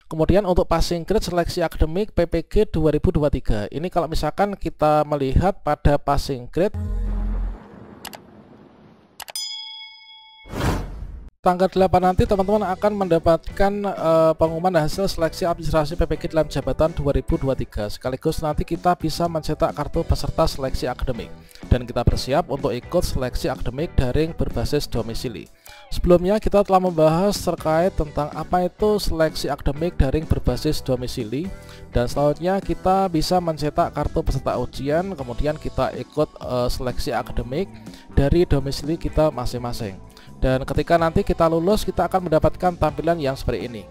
Kemudian untuk passing grade seleksi akademik PPG 2023. Ini kalau misalkan kita melihat pada passing grade tanggal 8 nanti teman-teman akan mendapatkan pengumuman hasil seleksi administrasi PPG dalam jabatan 2023. Sekaligus nanti kita bisa mencetak kartu peserta seleksi akademik dan kita bersiap untuk ikut seleksi akademik daring berbasis domisili. Sebelumnya kita telah membahas terkait tentang apa itu seleksi akademik daring berbasis domisili, dan selanjutnya kita bisa mencetak kartu peserta ujian, kemudian kita ikut seleksi akademik dari domisili kita masing-masing. Dan ketika nanti kita lulus, kita akan mendapatkan tampilan yang seperti ini.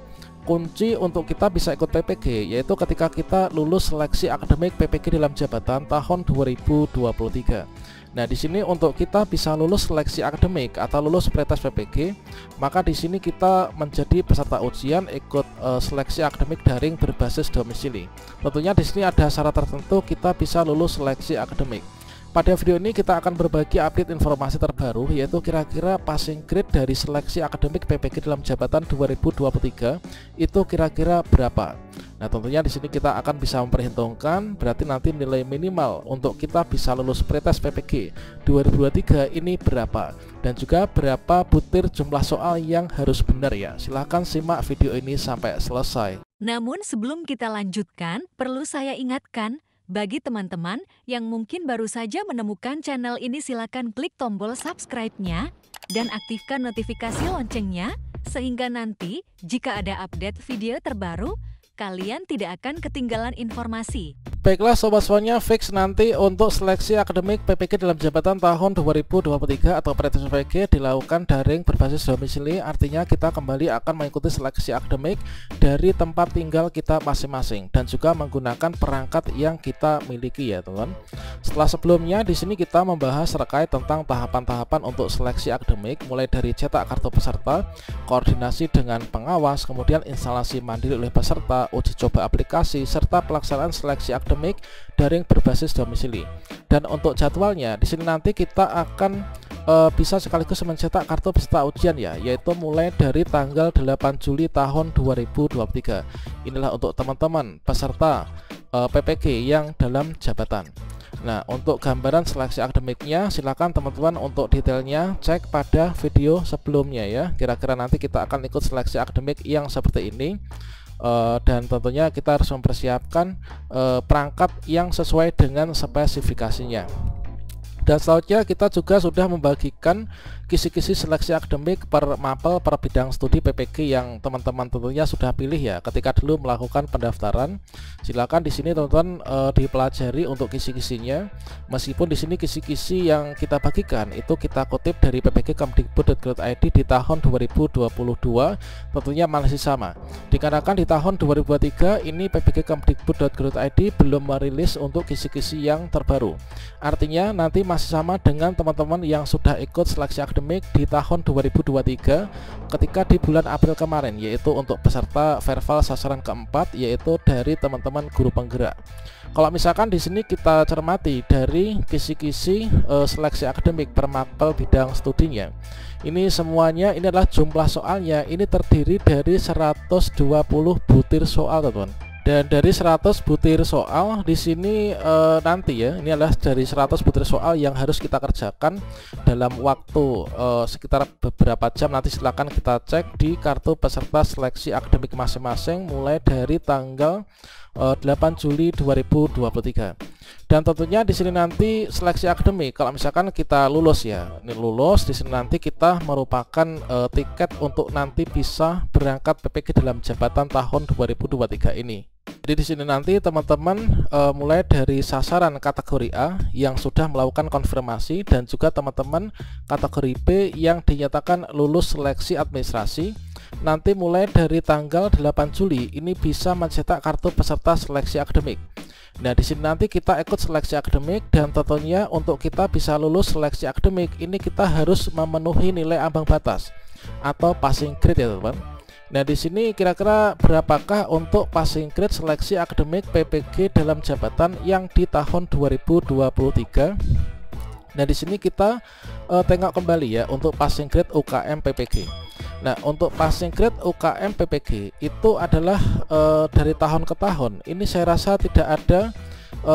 Kunci untuk kita bisa ikut PPG yaitu ketika kita lulus seleksi akademik PPG dalam jabatan tahun 2023. Nah, di sini untuk kita bisa lulus seleksi akademik atau lulus pretest PPG, maka di sini kita menjadi peserta ujian ikut seleksi akademik daring berbasis domisili. Tentunya di sini ada syarat tertentu kita bisa lulus seleksi akademik. Pada video ini kita akan berbagi update informasi terbaru, yaitu kira-kira passing grade dari seleksi akademik PPG dalam jabatan 2023 itu kira-kira berapa. Nah, tentunya di sini kita akan bisa memperhitungkan berarti nanti nilai minimal untuk kita bisa lulus pretest PPG 2023 ini berapa, dan juga berapa butir jumlah soal yang harus benar ya. Silahkan simak video ini sampai selesai. Namun sebelum kita lanjutkan, perlu saya ingatkan, bagi teman-teman yang mungkin baru saja menemukan channel ini, silakan klik tombol subscribe-nya dan aktifkan notifikasi loncengnya sehingga nanti jika ada update video terbaru, kalian tidak akan ketinggalan informasi. Baiklah sobat semuanya, fix nanti untuk seleksi akademik PPG dalam jabatan tahun 2023 atau pretest PPG dilakukan daring berbasis domisili. Artinya kita kembali akan mengikuti seleksi akademik dari tempat tinggal kita masing-masing dan juga menggunakan perangkat yang kita miliki ya teman. Setelah sebelumnya di sini kita membahas terkait tentang tahapan-tahapan untuk seleksi akademik, mulai dari cetak kartu peserta, koordinasi dengan pengawas, kemudian instalasi mandiri oleh peserta, uji coba aplikasi, serta pelaksanaan seleksi akademik daring berbasis domisili. Dan untuk jadwalnya di sini nanti kita akan bisa sekaligus mencetak kartu peserta ujian ya, yaitu mulai dari tanggal 8 Juli tahun 2023. Inilah untuk teman-teman peserta PPG yang dalam jabatan. Nah, untuk gambaran seleksi akademiknya silakan teman-teman untuk detailnya cek pada video sebelumnya ya. Kira-kira nanti kita akan ikut seleksi akademik yang seperti ini. Dan tentunya kita harus mempersiapkan perangkat yang sesuai dengan spesifikasinya. Dan selanjutnya kita juga sudah membagikan kisi-kisi seleksi akademik per mapel per bidang studi PPG yang teman-teman tentunya sudah pilih ya ketika dulu melakukan pendaftaran. Silakan di sini teman-teman dipelajari untuk kisi-kisinya. Meskipun di sini kisi-kisi yang kita bagikan itu kita kutip dari ppg.kemdikbud.go.id di tahun 2022, tentunya masih sama. Dikarenakan di tahun 2023 ini ppg.kemdikbud.go.id belum merilis untuk kisi-kisi yang terbaru. Artinya nanti masih sama dengan teman-teman yang sudah ikut seleksi akademik di tahun 2023 ketika di bulan April kemarin, yaitu untuk peserta verbal sasaran keempat, yaitu dari teman-teman guru penggerak. Kalau misalkan di sini kita cermati dari kisi-kisi seleksi akademik per mapel bidang studinya, ini semuanya ini adalah jumlah soalnya ini terdiri dari 120 butir soal teman-teman. Dan dari 100 butir soal di sini nanti ya, ini adalah dari 100 butir soal yang harus kita kerjakan dalam waktu sekitar beberapa jam. Nanti silakan kita cek di kartu peserta seleksi akademik masing-masing mulai dari tanggal 8 Juli 2023. Dan tentunya di sini nanti seleksi akademik kalau misalkan kita lulus ya, ini lulus di sini nanti kita merupakan tiket untuk nanti bisa berangkat PPG dalam jabatan tahun 2023 ini. Jadi di sini nanti teman-teman mulai dari sasaran kategori A yang sudah melakukan konfirmasi dan juga teman-teman kategori B yang dinyatakan lulus seleksi administrasi. Nanti mulai dari tanggal 8 Juli ini bisa mencetak kartu peserta seleksi akademik. Nah, di sini nanti kita ikut seleksi akademik dan tentunya untuk kita bisa lulus seleksi akademik ini kita harus memenuhi nilai ambang batas atau passing grade ya, teman-teman. Nah, di sini kira-kira berapakah untuk passing grade seleksi akademik PPG dalam jabatan yang di tahun 2023? Nah, di sini kita tengok kembali ya untuk passing grade UKM PPG. Nah, untuk passing grade UKM PPG itu adalah dari tahun ke tahun. Ini saya rasa tidak ada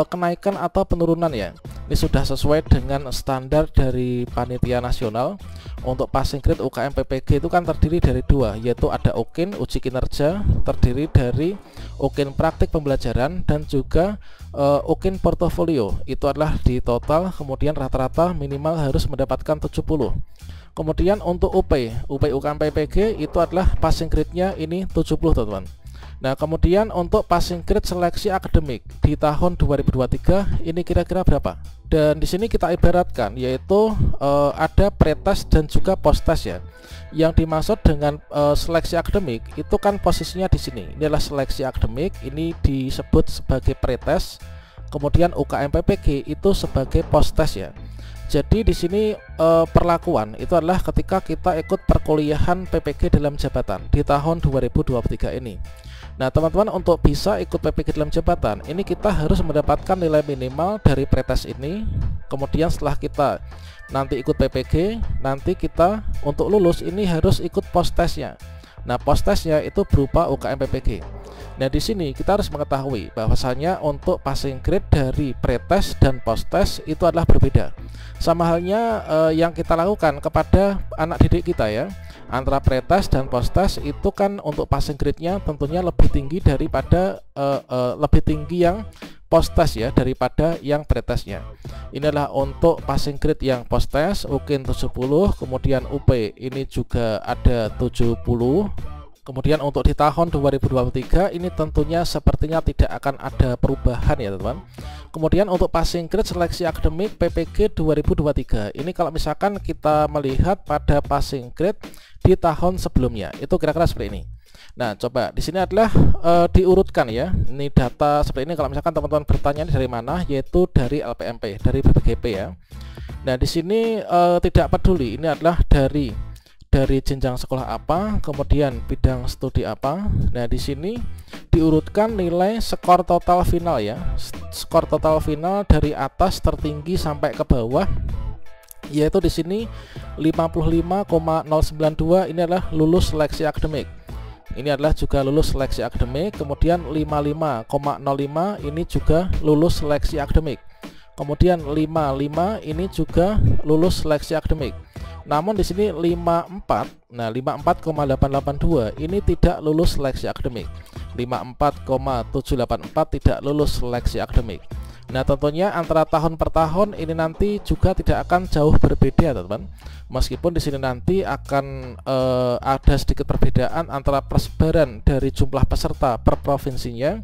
kenaikan atau penurunan ya. Ini sudah sesuai dengan standar dari panitia nasional. Untuk passing grade UKM PPG itu kan terdiri dari dua, yaitu ada UKIN uji kinerja, terdiri dari UKIN praktik pembelajaran dan juga UKIN portofolio. Itu adalah di total, kemudian rata-rata minimal harus mendapatkan 70. Kemudian untuk UP UKM PPG itu adalah passing grade-nya ini 70 teman-teman. Nah, kemudian untuk passing grade seleksi akademik di tahun 2023 ini kira-kira berapa? Dan di sini kita ibaratkan yaitu ada pretest dan juga posttest ya. Yang dimaksud dengan seleksi akademik itu kan posisinya di sini. Ini adalah seleksi akademik, ini disebut sebagai pretest. Kemudian UKM PPG itu sebagai posttest ya. Jadi di sini perlakuan itu adalah ketika kita ikut perkuliahan PPG dalam jabatan di tahun 2023 ini. Nah, teman-teman, untuk bisa ikut PPG dalam jabatan ini kita harus mendapatkan nilai minimal dari pretest ini. Kemudian setelah kita nanti ikut PPG, nanti kita untuk lulus ini harus ikut posttestnya. Nah, posttestnya itu berupa UKM PPG. Nah, di sini kita harus mengetahui bahwasanya untuk passing grade dari pretest dan posttest itu adalah berbeda. Sama halnya yang kita lakukan kepada anak didik kita ya. Antara pretest dan posttest itu kan untuk passing grade-nya tentunya lebih tinggi daripada lebih tinggi yang posttest ya daripada yang pretestnya. Ini adalah untuk passing grade yang posttest UKIN 70, kemudian UP ini juga ada 70. Kemudian untuk di tahun 2023 ini tentunya sepertinya tidak akan ada perubahan ya teman-teman. Kemudian untuk passing grade seleksi akademik PPG 2023 ini kalau misalkan kita melihat pada passing grade di tahun sebelumnya itu kira-kira seperti ini. Nah, coba di sini adalah diurutkan ya. Ini data seperti ini kalau misalkan teman-teman bertanya dari mana, yaitu dari LPMP, dari BPGP ya. Nah, di sini tidak peduli ini adalah dari jenjang sekolah apa, kemudian bidang studi apa. Nah, di sini diurutkan nilai skor total final ya. Skor total final dari atas tertinggi sampai ke bawah, yaitu di sini 55,092 ini adalah lulus seleksi akademik. Ini adalah juga lulus seleksi akademik. Kemudian 55,05 ini juga lulus seleksi akademik. Kemudian 55 ini juga lulus seleksi akademik. Namun di sini 54, nah 54,882 ini tidak lulus seleksi akademik. 54,784 tidak lulus seleksi akademik. Nah, tentunya antara tahun per tahun ini nanti juga tidak akan jauh berbeda, teman-teman. Meskipun di sini nanti akan ada sedikit perbedaan antara persebaran dari jumlah peserta per provinsinya.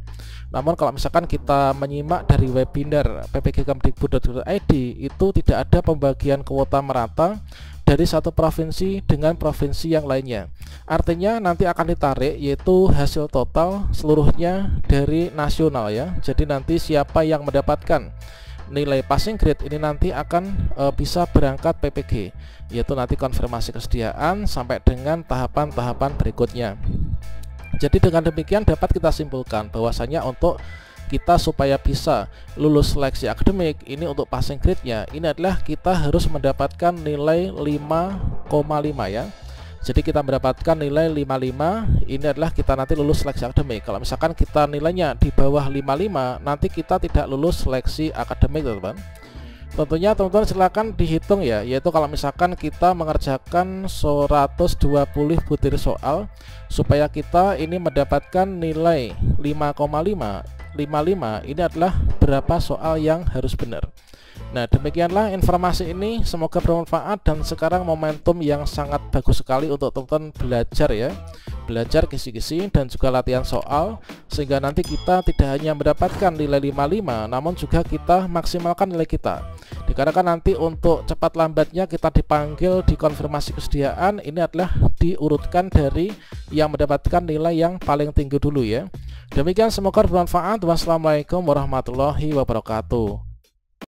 Namun kalau misalkan kita menyimak dari webinar ppgkemdikbud.id itu tidak ada pembagian kuota merata dari satu provinsi dengan provinsi yang lainnya. Artinya nanti akan ditarik yaitu hasil total seluruhnya dari nasional ya. Jadi nanti siapa yang mendapatkan nilai passing grade ini nanti akan bisa berangkat PPG, yaitu nanti konfirmasi kesediaan sampai dengan tahapan-tahapan berikutnya. Jadi dengan demikian dapat kita simpulkan bahwasanya untuk kita supaya bisa lulus seleksi akademik ini untuk passing grade-nya ini adalah kita harus mendapatkan nilai 5,5 ya. Jadi kita mendapatkan nilai 55 ini adalah kita nanti lulus seleksi akademik. Kalau misalkan kita nilainya di bawah 55 nanti kita tidak lulus seleksi akademik teman-teman. Tentunya teman-teman silakan dihitung ya, yaitu kalau misalkan kita mengerjakan 120 butir soal supaya kita ini mendapatkan nilai 5,55 ini adalah berapa soal yang harus benar. Nah, demikianlah informasi ini, semoga bermanfaat dan sekarang momentum yang sangat bagus sekali untuk teman-teman belajar ya. Belajar kisi-kisi dan juga latihan soal sehingga nanti kita tidak hanya mendapatkan nilai 55 namun juga kita maksimalkan nilai kita. Dikarenakan nanti untuk cepat lambatnya kita dipanggil di konfirmasi kesediaan ini adalah diurutkan dari yang mendapatkan nilai yang paling tinggi dulu ya. Demikian semoga bermanfaat. Wassalamualaikum warahmatullahi wabarakatuh.